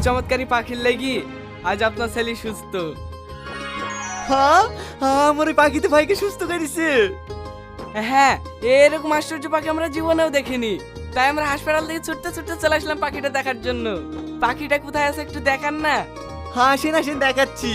চমৎকারী পাখির লেগি আজ আপনার ছেলে সুস্থ। হ্যাঁ, আমার ওই পাখিতে ভাইকে সুস্থ করেছে। হ্যাঁ, এরকম আশ্চর্য পাখি আমরা জীবনেও দেখিনি। তাই আমরা হাসপাতাল থেকে ছুটতে ছুটতে চলে আসলাম পাখিটা দেখার জন্য। পাখিটা কোথায় আছে একটু দেখান না। হ্যাঁ, আসেন আসেন দেখাচ্ছি।